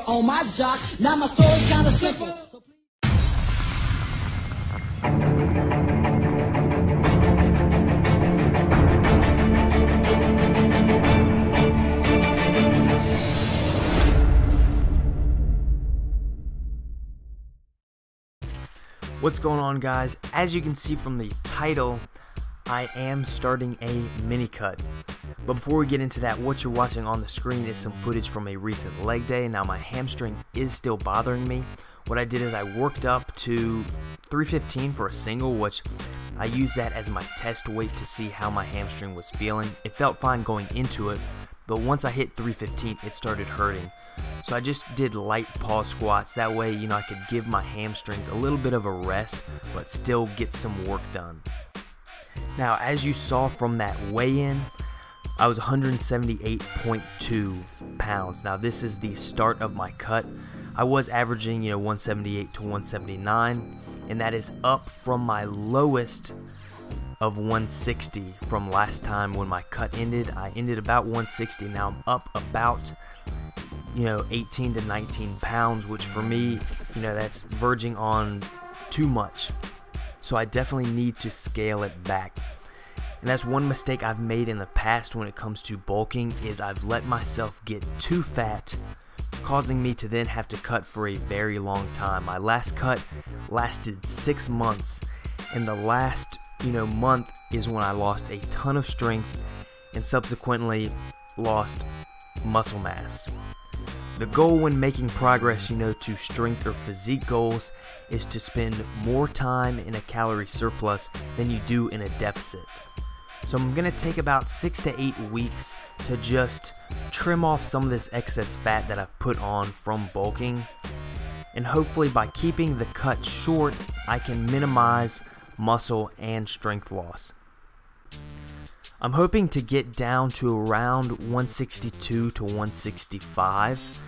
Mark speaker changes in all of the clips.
Speaker 1: on my jock. Now my story's kinda simple.
Speaker 2: What's going on, guys? As you can see from the title, I am starting a mini cut. But before we get into that, what you're watching on the screen is some footage from a recent leg day. Now my hamstring is still bothering me. What I did is I worked up to 315 for a single, which I used that as my test weight to see how my hamstring was feeling. It felt fine going into it, but once I hit 315, it started hurting. So I just did light pause squats. That way, I could give my hamstrings a little bit of a rest, but still get some work done. Now, as you saw from that weigh-in, I was 178.2 pounds. Now, this is the start of my cut. I was averaging, 178 to 179, and that is up from my lowest of 160 from last time when my cut ended. I ended about 160. Now I'm up about 18 to 19 pounds, which for me, that's verging on too much. So I definitely need to scale it back. And that's one mistake I've made in the past when it comes to bulking, is I've let myself get too fat, causing me to then have to cut for a very long time. My last cut lasted 6 months, and the last month is when I lost a ton of strength and subsequently lost muscle mass. The goal when making progress, to strength or physique goals, is to spend more time in a calorie surplus than you do in a deficit. So I'm going to take about 6 to 8 weeks to just trim off some of this excess fat that I've put on from bulking. And hopefully by keeping the cut short, I can minimize muscle and strength loss. I'm hoping to get down to around 162 to 165.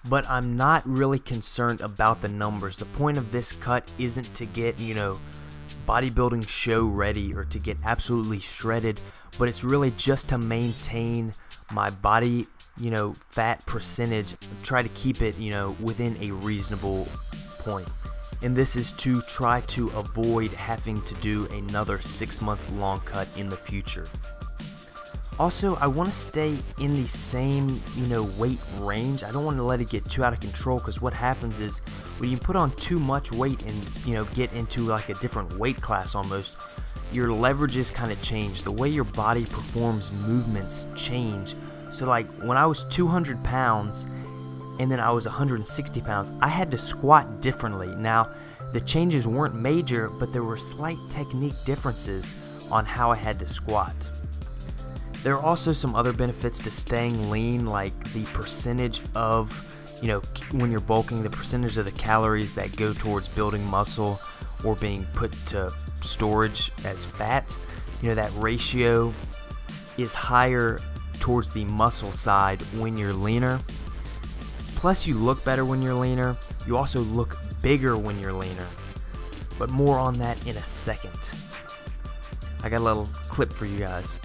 Speaker 2: But I'm not really concerned about the numbers. The point of this cut isn't to get, bodybuilding show ready or to get absolutely shredded, but it's really just to maintain my body, fat percentage, try to keep it, within a reasonable point. And this is to try to avoid having to do another 6-month long cut in the future. Also, I want to stay in the same, weight range. I don't want to let it get too out of control, because what happens is when you put on too much weight and, get into like a different weight class almost, your leverages kind of change. The way your body performs movements change. So like when I was 200 pounds and then I was 160 pounds, I had to squat differently. Now, the changes weren't major, but there were slight technique differences on how I had to squat. There are also some other benefits to staying lean, like the percentage of, when you're bulking, the percentage of the calories that go towards building muscle or being put to storage as fat, that ratio is higher towards the muscle side when you're leaner. Plus, you look better when you're leaner. You also look bigger when you're leaner. But more on that in a second. I got a little clip for you guys.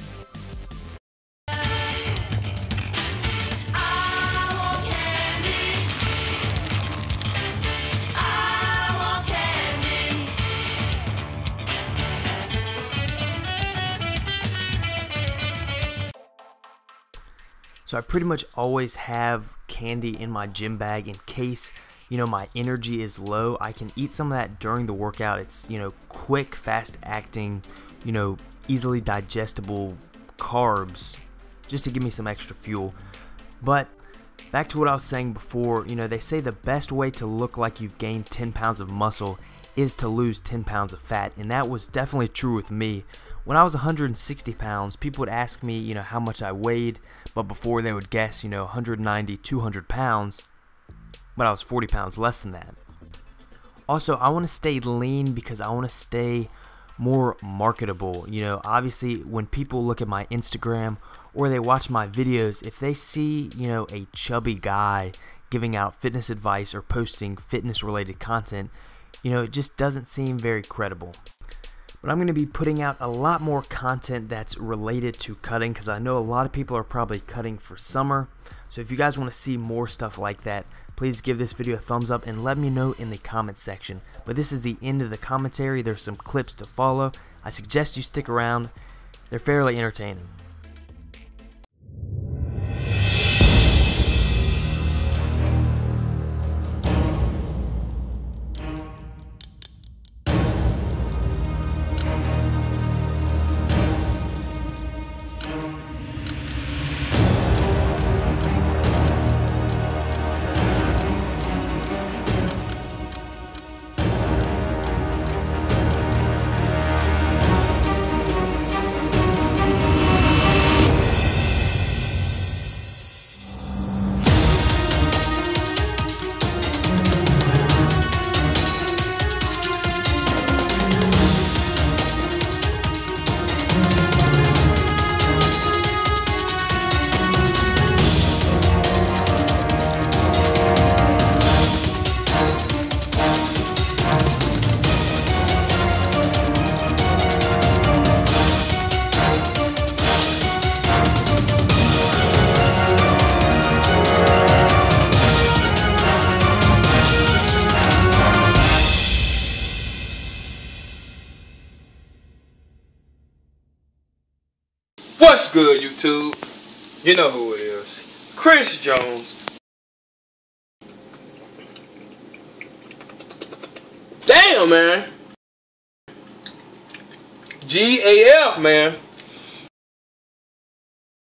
Speaker 2: So I pretty much always have candy in my gym bag in case, my energy is low. I can eat some of that during the workout. It's, quick, fast acting, easily digestible carbs just to give me some extra fuel. But back to what I was saying before, they say the best way to look like you've gained 10 pounds of muscle is to lose 10 pounds of fat. And that was definitely true with me. When I was 160 pounds, people would ask me, how much I weighed, but before they would guess, 190, 200 pounds, but I was 40 pounds less than that. Also, I want to stay lean because I want to stay more marketable. Obviously, when people look at my Instagram or they watch my videos, if they see, a chubby guy giving out fitness advice or posting fitness-related content, it just doesn't seem very credible. But I'm going to be putting out a lot more content that's related to cutting, because I know a lot of people are probably cutting for summer. So if you guys want to see more stuff like that, please give this video a thumbs up and let me know in the comments section. But this is the end of the commentary. There's some clips to follow. I suggest you stick around. They're fairly entertaining.
Speaker 3: What's good, YouTube? You know who it is. Chris Jones. Damn, man. GAF, man.